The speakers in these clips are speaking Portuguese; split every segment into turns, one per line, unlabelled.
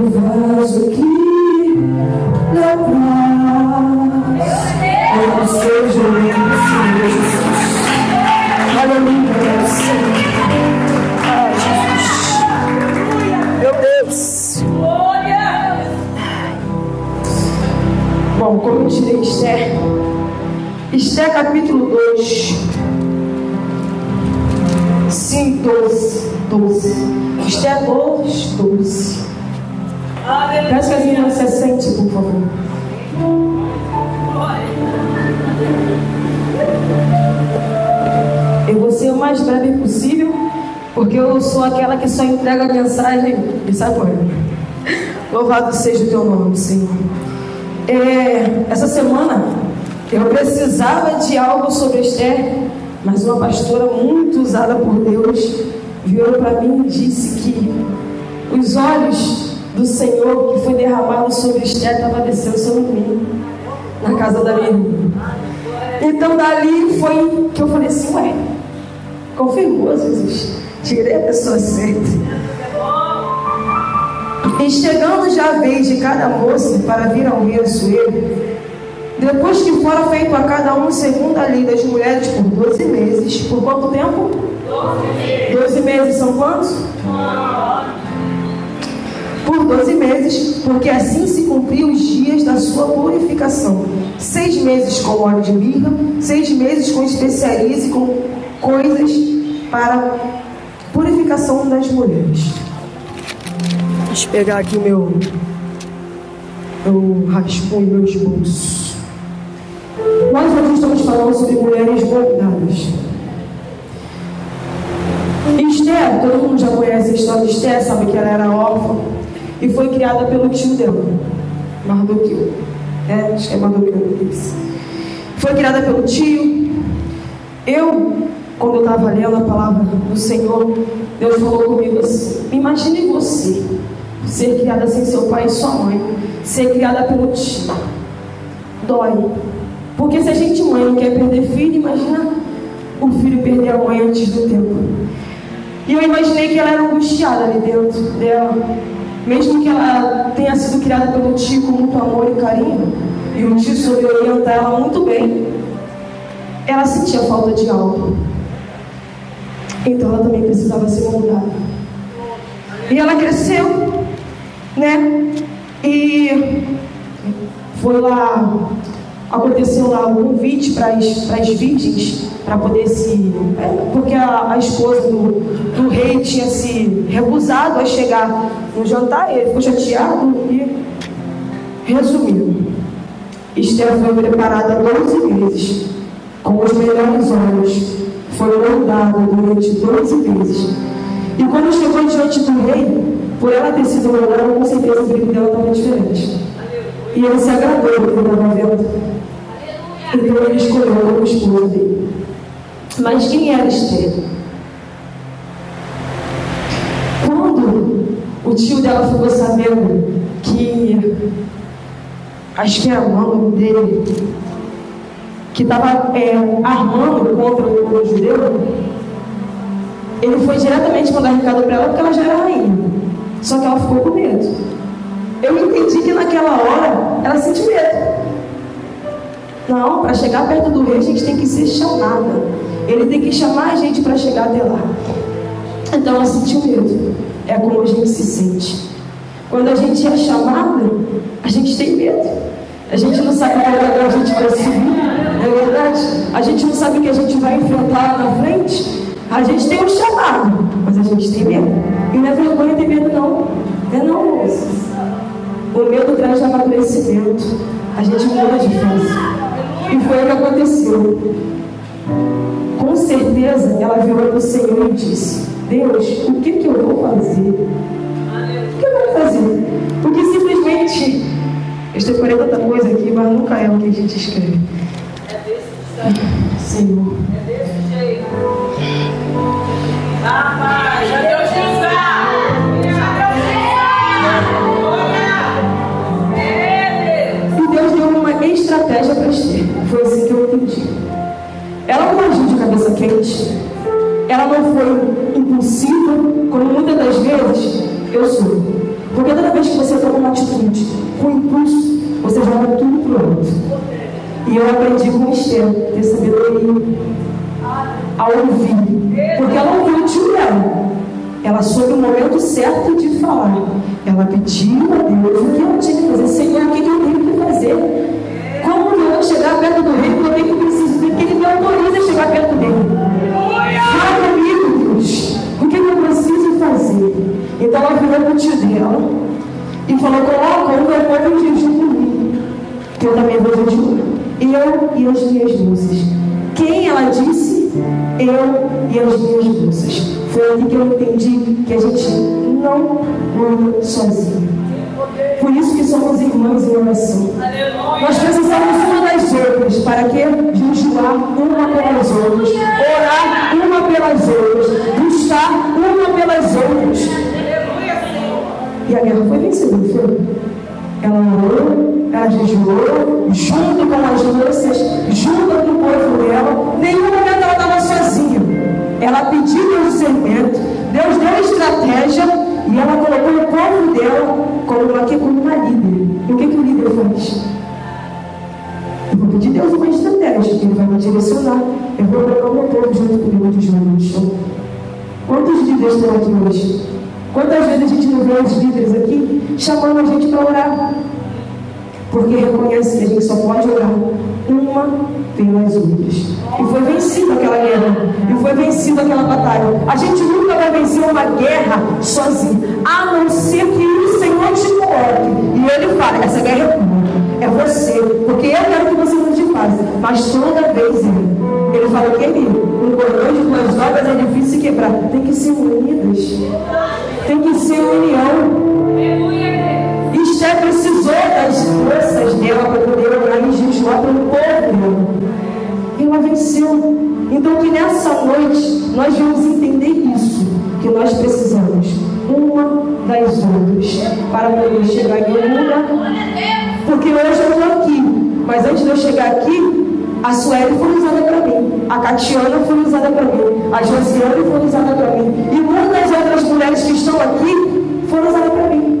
vaso que não praz, eu seja o meu Senhor Jesus. Aleluia, Senhor. Ai, Jesus. Meu Deus. Bom, como eu tirei Esther capítulo 2. Sim, 12. Esther 2, 12. Peço que as meninas se sentem, por favor. Eu vou ser o mais breve possível, porque eu sou aquela que só entrega a mensagem e sai correndo. Louvado seja o teu nome, Senhor. Essa semana eu precisava de algo sobre Esther, mas uma pastora muito usada por Deus virou para mim e disse que os olhos do Senhor que foi derramado sobre Esther estavam descendo sobre mim, na casa da minha irmã. Então dali foi que eu falei assim, ué, confirmou, Jesus, tirei a pessoa certa. E chegando já a vez de cada moça para vir ao rei Assuero, depois que fora feito a cada um segundo a lei das mulheres por 12 meses, por quanto tempo? 12 meses são quantos? Por 12 meses, porque assim se cumpriam os dias da sua purificação. 6 meses com óleo de mirra, 6 meses com especiarias e com coisas para purificação das mulheres. Deixa eu pegar aqui meu rascunho, meus bolsos. Nós hoje estamos falando sobre mulheres moldadas. Esther, todo mundo já conhece a história de Esther, sabe que ela era órfã e foi criada pelo tio dela, Mardoqueu. Acho que é Mardoqueu. Foi criada pelo tio. Quando eu estava lendo a palavra do Senhor, Deus falou comigo assim: imagine você ser criada sem seu pai e sua mãe, ser criada pelo tio. Dói. Porque se a gente, mãe, não quer perder filho, imagina o filho perder a mãe antes do tempo. E eu imaginei que ela era angustiada ali dentro dela. Mesmo que ela tenha sido criada pelo tio com muito amor e carinho, e o tio soube orientar ela muito bem, ela sentia falta de algo. Então ela também precisava ser moldada. E ela cresceu, né? E foi lá, aconteceu lá um convite para as virgens, para poder se... porque a esposa do rei tinha se recusado a chegar no jantar, e ele ficou chateado e... Resumindo, Esther foi preparada 12 meses, com os melhores olhos, foi moldada durante 12 meses. E quando chegou diante do rei, por ela ter sido moldada, com certeza o brilho dela estava diferente. E ele se agradou do que ele estava vendo. Então ele escolheu como esposa dele. Mas quem era Esther? Quando o tio dela ficou sabendo que, acho que era o nome dele, que estava armando contra o povo judeu, ele foi diretamente mandar recado para ela, porque ela já era rainha. Só que ela ficou com medo. Eu entendi que naquela hora ela sentiu medo. Não, para chegar perto do rei a gente tem que ser chamada. Ele tem que chamar a gente para chegar até lá. Então ela sentiu medo. É como a gente se sente. Quando a gente é chamada, a gente tem medo. A gente não sabe qual lugar a gente vai subir. Não é verdade? A gente não sabe o que a gente vai enfrentar lá na frente. A gente tem um chamado, mas a gente tem medo. E não é vergonha ter medo, não. É não, moças. O medo traz amadurecimento. A gente muda de fase. E foi o que aconteceu. Com certeza ela virou para o Senhor e disse: Deus, o que eu vou fazer? O que eu vou fazer? Porque simplesmente, eu estou escrevendo outra coisa aqui, mas nunca é o que a gente escreve.
É desse jeito.
Senhor.
É desse jeito. Rapaz, já Deus te usar.
E Deus deu uma estratégia para Esther. Foi assim que eu entendi. Ela não agiu de cabeça quente. Ela não foi impulsiva, como muitas das vezes eu sou. Porque toda vez que você toma uma atitude com impulso, você joga tudo pro alto. E eu aprendi com Esther, ter sabedoria a ouvir. Porque ela ouviu o tio dela. Ela soube o momento certo de falar. Ela pediu a Deus o que ela tinha que fazer. Senhor, o que eu tenho que fazer? Como eu vou chegar perto do rei? Eu tenho que preciso que ele me autorize a chegar perto dele. Fala comigo, Deus. O que eu preciso fazer? Então ela virou para o tio dela e falou: coloca um vermelho em jejum comigo, que eu também vou jejuar. Eu e as minhas moças. Quem ela disse? Eu e as minhas moças. Foi ali que eu entendi que a gente não anda sozinho. Por isso que somos irmãs em oração. Nós precisamos uma das outras. Para que? Jejuar uma pelas outras, orar uma pelas outras, buscar uma pelas outras. E a guerra foi vencida, não foi? Ela orou, ela jejuou, junto com as moças, junto com o povo dela. Nenhum momento ela estava sozinha. Ela pediu o discernimento, Deus deu estratégia e ela colocou o povo dela como uma líder. E o que o líder faz? Eu vou pedir a Deus uma estratégia, que Ele vai me direcionar. Eu vou colocar o meu povo junto comigo de joelho no chão. Quantos líderes estão aqui hoje? Quantas vezes a gente não vê os líderes aqui chamando a gente para orar? Porque reconhece que a gente só pode orar uma pelas outras. E foi vencida aquela guerra. E foi vencida aquela batalha. A gente nunca vai vencer uma guerra sozinho, a não ser que o Senhor te coloque. E Ele fala: essa guerra é tua, é você, porque eu quero que você não te faça. Mas toda vez Ele fala: querido, um cordão de duas dobras é difícil de quebrar. Tem que ser unidas. Tem que ser união. Esther precisou das forças dela para poder orar e jejuar pelo povo dela. E ela venceu. Então que nessa noite nós vamos entender isso, que nós precisamos uma das outras para poder chegar em algum lugar. Porque hoje eu estou aqui, mas antes de eu chegar aqui, a Sueli foi usada para mim, a Catiana foi usada para mim, a Josiane foi usada para mim, e muitas outras mulheres que estão aqui foram usadas para mim.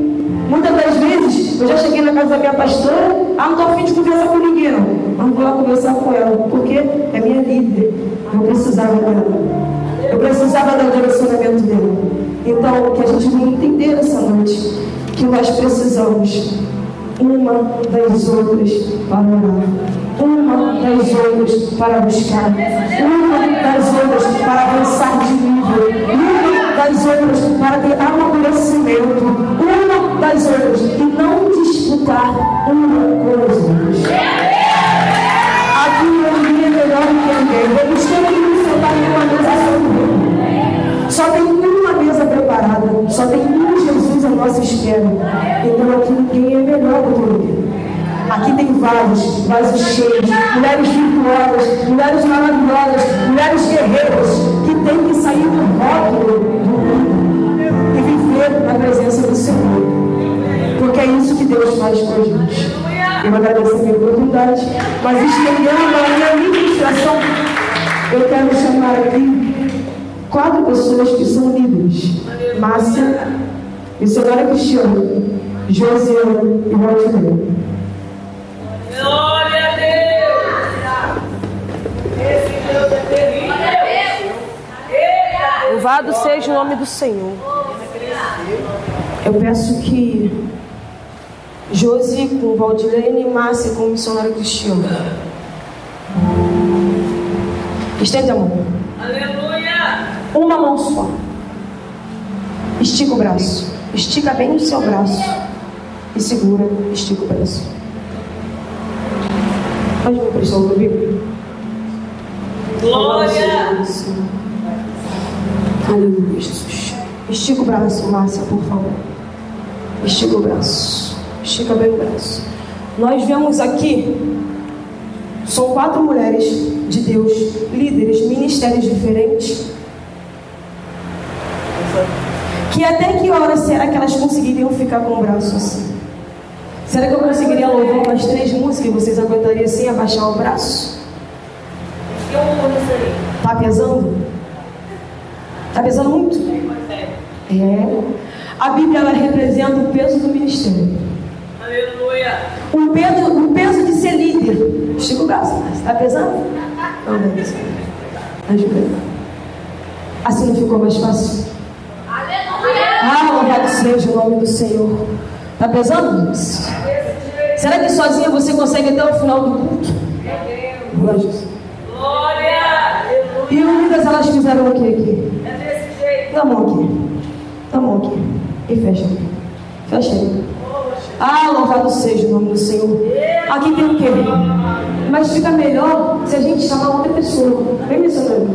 Muitas das vezes eu já cheguei na casa da minha pastora: não estou a fim de conversar com ninguém, não. Mas vou lá conversar com ela, porque é minha líder. Eu precisava dela. Eu precisava do direcionamento dela. Então, que a gente venha entender essa noite que nós precisamos uma das outras para orar, uma das outras para buscar, uma das outras para avançar de nível, uma das outras para ter amadurecimento, uma das outras, e não disputar uma com as outras. Aqui ninguém é melhor do que ninguém. Vamos todo mundo sentar numa mesa sobre. Só tem uma mesa preparada, só tem um Jesus à nossa espera. Então aqui ninguém é melhor do que ninguém. Aqui tem vários, vasos cheios, mulheres virtuosas, mulheres maravilhosas, mulheres guerreiras, que têm que sair do rótulo do mundo e viver na presença do Senhor. Porque é isso que Deus faz com a gente. Eu agradeço a minha oportunidade, mas estendendo a minha ministração, eu quero chamar aqui 4 pessoas que são líderes: Márcia, missionária Cristiana, Josiane e Valdir.
Glória a Deus! Esse Deus é terrível!
Louvado seja o nome do Senhor. Eu peço que Josi com Valdilene e Márcia com missionária Cristiana. Estende a mão.
Aleluia!
Uma mão só. Estica o braço. Estica bem o seu braço. E segura, estica o braço. Pode me prestar o Bíblia?
Glória!
Aleluia, Jesus. Estica o braço, Márcia, por favor. Estica o braço. Estica bem o braço. Nós vemos aqui, são 4 mulheres de Deus, líderes, ministérios diferentes. Que até que hora será que elas conseguiriam ficar com o braço assim? Será que eu conseguiria louvar umas 3 músicas e vocês aguentariam assim abaixar o braço? Tá pesando? Tá pesando muito? É. A Bíblia, ela representa o peso do ministério.
Aleluia.
O peso de ser líder. Estica o braço. Está pesando? Não, não é pesado. Ajuda. Assim não ficou mais fácil? Ah, louvado seja o nome do Senhor. Está pesando? Será que sozinha você consegue até o final do culto? Glória. E unidas elas fizeram o que aqui? Dá a mão aqui. Dá a mão aqui. E fecha aqui. Fecha aí. Ah, louvado seja o nome do Senhor. Aqui tem o quê? Mas fica melhor se a gente chamar outra pessoa. Vem, missionário.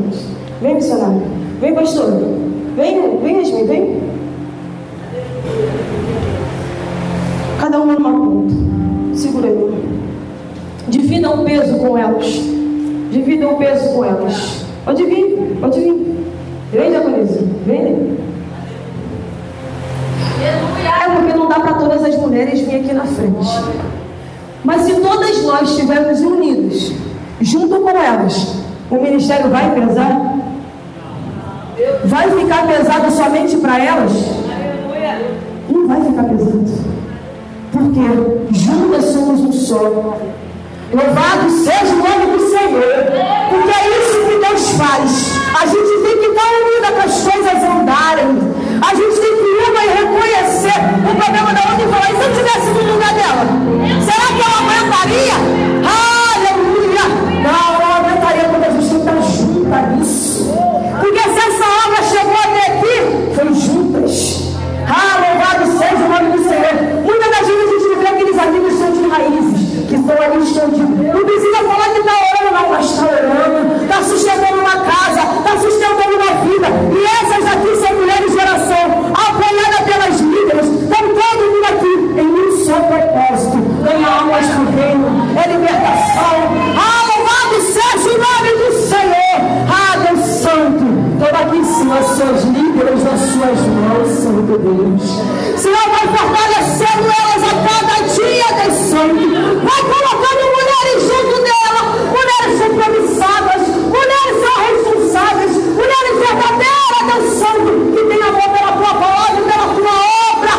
Vem, missionário. Vem, pastor. Vem, Yasmin, vem. Cada uma numa ponta. Segura aí. Dividam o peso com elas. Dividam o peso com elas. Pode vir, pode vir. Vem, Diaconisa. Vem. É porque não dá para todas as mulheres vir aqui na frente. Mas se todas nós estivermos unidas, junto com elas, o ministério vai pesar? Vai ficar pesado somente para elas? Não vai ficar pesado. Porque juntas somos um só. Louvado seja o nome do Senhor. Porque é isso que Deus faz. A gente tem que estar unida para as coisas andarem. A gente tem que ir e reconhecer o problema da outra e falar: e se eu estivesse no lugar dela? Será que ela aguentaria? Aleluia! Não, ela aguentaria quando a gente está junta nisso. Porque se essa obra chegou até aqui, foi juntas. Louvado seja o nome do Senhor. Muitas das vezes a gente vê aqueles amigos que são de raízes, que estão ali escondidos. Não precisa falar que está orando, não, mas está orando, está sustentando uma casa, está sustentando uma vida. E essas aqui são mulheres de oração, apoiadas pelas líderes. Estão todo mundo aqui em um só propósito: ganhar almas para o reino, é libertação. Louvado seja o nome do Senhor. Deus Santo, toma aqui em cima as suas líderes nas suas mãos, Santo Deus. Senhor, vai fortalecendo elas a cada dia, Deus Santo. Vai colocando mulheres junto dela, mulheres compromissadas, mulheres responsáveis, mulheres verdadeiras, Deus Santo, que tem amor pela tua palavra e pela tua obra.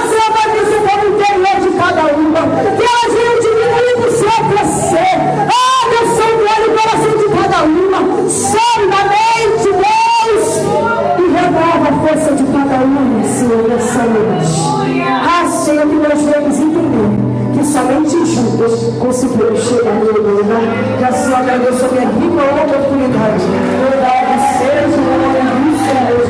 Senhor, vai visitando o interior de cada uma, que elas venham diminuindo o seu crescer. Deus Santo, olha o coração de cada uma, santamente, Deus, e renova a força de cada uma, Senhor, nessa noite. Senhor, que nós vamos entender que somente juntos conseguimos chegar no lugar. Que assim eu agradeço a minha rica oportunidade. Louvado seja o nome do Senhor.